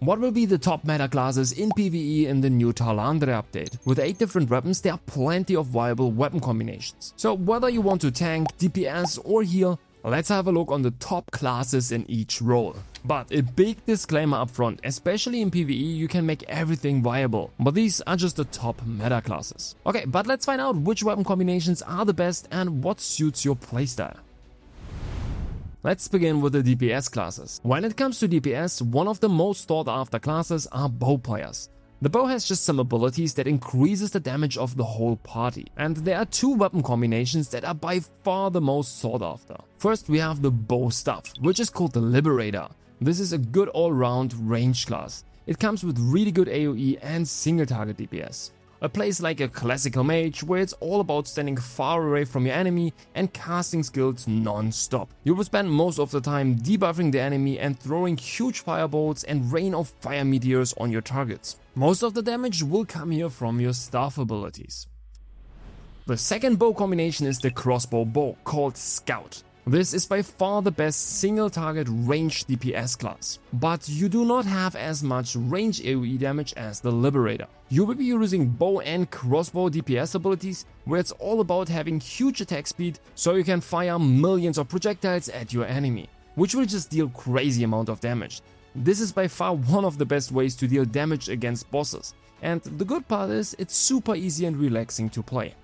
What will be the top meta classes in PvE in the new Talandre update? With 8 different weapons, there are plenty of viable weapon combinations. So whether you want to tank, DPS or heal, let's have a look on the top classes in each role. But a big disclaimer up front, especially in PvE you can make everything viable, but these are just the top meta classes. Okay, but let's find out which weapon combinations are the best and what suits your playstyle. Let's begin with the DPS classes. When it comes to DPS, one of the most sought after classes are bow players. The bow has just some abilities that increases the damage of the whole party. And there are 2 weapon combinations that are by far the most sought after. First we have the bow stuff, which is called the Liberator. This is a good all-round range class. It comes with really good AoE and single target DPS. It plays like a classical mage where it's all about standing far away from your enemy and casting skills non-stop. You will spend most of the time debuffing the enemy and throwing huge firebolts and rain of fire meteors on your targets. Most of the damage will come here from your staff abilities. The second bow combination is the crossbow bow, called Scout. This is by far the best single target range DPS class, but you do not have as much range AoE damage as the Liberator. You will be using bow and crossbow DPS abilities where it's all about having huge attack speed so you can fire millions of projectiles at your enemy, which will just deal crazy amount of damage. This is by far one of the best ways to deal damage against bosses, and the good part is it's super easy and relaxing to play.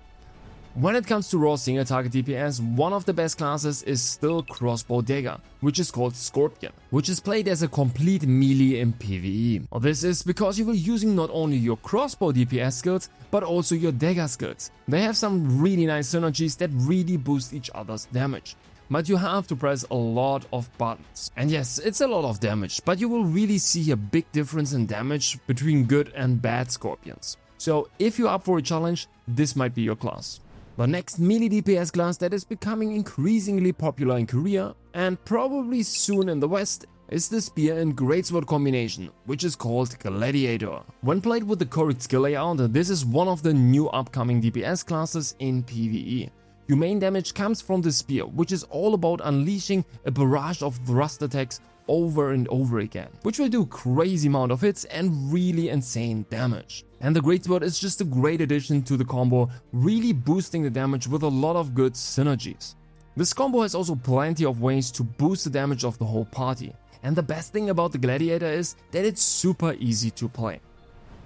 When it comes to raw single target DPS, one of the best classes is still crossbow dagger, which is called Scorpion, which is played as a complete melee in PvE. This is because you will using not only your crossbow DPS skills, but also your dagger skills. They have some really nice synergies that really boost each other's damage. But you have to press a lot of buttons. And yes, it's a lot of damage, but you will really see a big difference in damage between good and bad Scorpions. So if you're up for a challenge, this might be your class. The next melee DPS class that is becoming increasingly popular in Korea and probably soon in the West is the Spear and Greatsword combination, which is called Gladiator. When played with the correct skill layout, this is one of the new upcoming DPS classes in PvE. Your main damage comes from the Spear, which is all about unleashing a barrage of thrust attacks over and over again, which will do crazy amount of hits and really insane damage. And the Greatsword is just a great addition to the combo, really boosting the damage with a lot of good synergies. This combo has also plenty of ways to boost the damage of the whole party. And the best thing about the Gladiator is that it's super easy to play.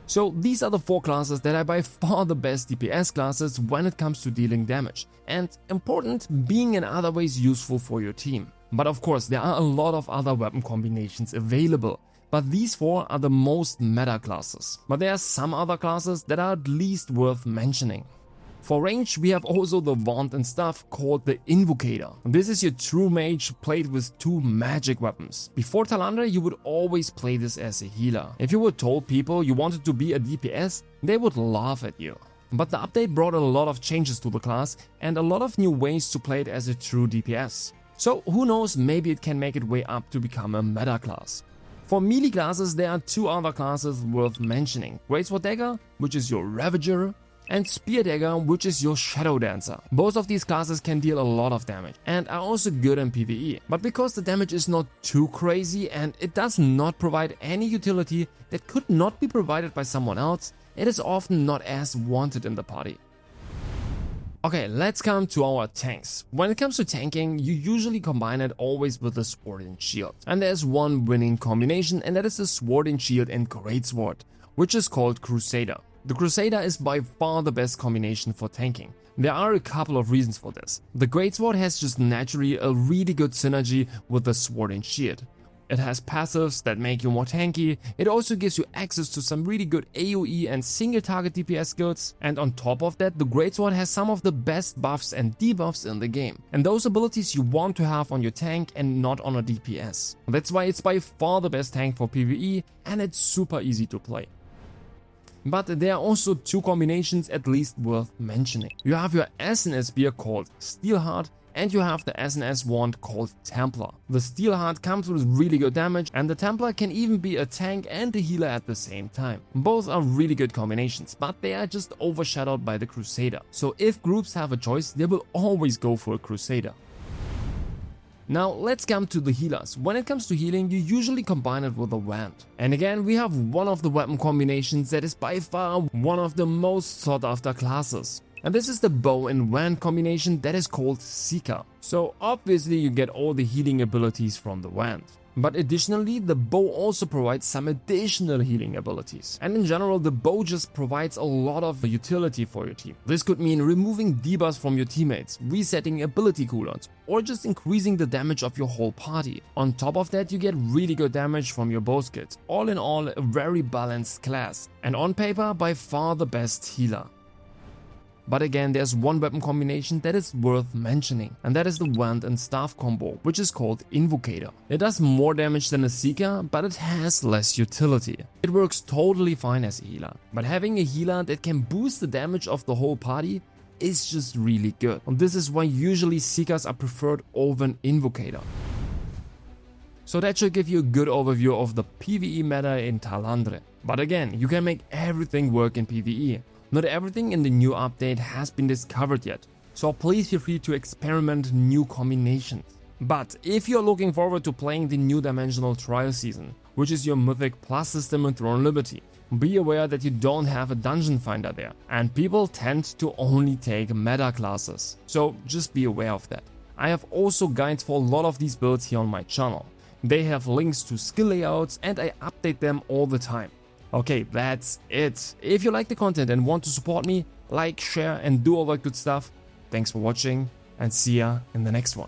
So these are the 4 classes that are by far the best DPS classes when it comes to dealing damage, and important, being in other ways useful for your team. But of course there are a lot of other weapon combinations available, but these 4 are the most meta classes. But there are some other classes that are at least worth mentioning. For range we have also the wand and stuff called the Invocator. This is your true mage played with 2 magic weapons. Before Talandre you would always play this as a healer. If you would told people you wanted to be a DPS, they would laugh at you. But the update brought a lot of changes to the class and a lot of new ways to play it as a true DPS. So who knows, maybe it can make its way up to become a meta class. For melee classes there are 2 other classes worth mentioning. Greatsword Dagger, which is your Ravager, and Spear Dagger, which is your Shadowdancer. Both of these classes can deal a lot of damage and are also good in PvE. But because the damage is not too crazy and it does not provide any utility that could not be provided by someone else, it is often not as wanted in the party. Okay, let's come to our tanks. When it comes to tanking, you usually combine it always with the sword and shield. And there's one winning combination, and that is the sword and shield and Greatsword, which is called Crusader. The Crusader is by far the best combination for tanking. There are a couple of reasons for this. The Greatsword has just naturally a really good synergy with the sword and shield. It has passives that make you more tanky, it also gives you access to some really good AoE and single target DPS skills, and on top of that the Greatsword has some of the best buffs and debuffs in the game. And those abilities you want to have on your tank and not on a DPS. That's why it's by far the best tank for PvE and it's super easy to play. But there are also 2 combinations at least worth mentioning. You have your SNS spear called Steelheart, and you have the SNS wand called Templar. The Steelheart comes with really good damage, and the Templar can even be a tank and a healer at the same time. Both are really good combinations, but they are just overshadowed by the Crusader. So if groups have a choice, they will always go for a Crusader. Now let's come to the healers. When it comes to healing, you usually combine it with a wand. And again, we have one of the weapon combinations that is by far one of the most sought after classes. And this is the bow and wand combination that is called Seeker. So obviously you get all the healing abilities from the wand. But additionally, the bow also provides some additional healing abilities. And in general, the bow just provides a lot of utility for your team. This could mean removing debuffs from your teammates, resetting ability cooldowns, or just increasing the damage of your whole party. On top of that, you get really good damage from your bow skills. All in all, a very balanced class. And on paper, by far the best healer. But again, there's one weapon combination that is worth mentioning, and that is the wand and staff combo, which is called Invocator. It does more damage than a Seeker, but it has less utility. It works totally fine as a healer, but having a healer that can boost the damage of the whole party is just really good. And this is why usually Seekers are preferred over an Invocator. So that should give you a good overview of the PvE meta in Talandre. But again, you can make everything work in PvE. Not everything in the new update has been discovered yet, so please feel free to experiment new combinations. But if you're looking forward to playing the new Dimensional Trial season, which is your Mythic Plus system in Throne Liberty, be aware that you don't have a dungeon finder there, and people tend to only take meta classes, so just be aware of that. I have also guides for a lot of these builds here on my channel. They have links to skill layouts and I update them all the time. Okay, that's it. If you like the content and want to support me, like, share and do all that good stuff. Thanks for watching and see ya in the next one.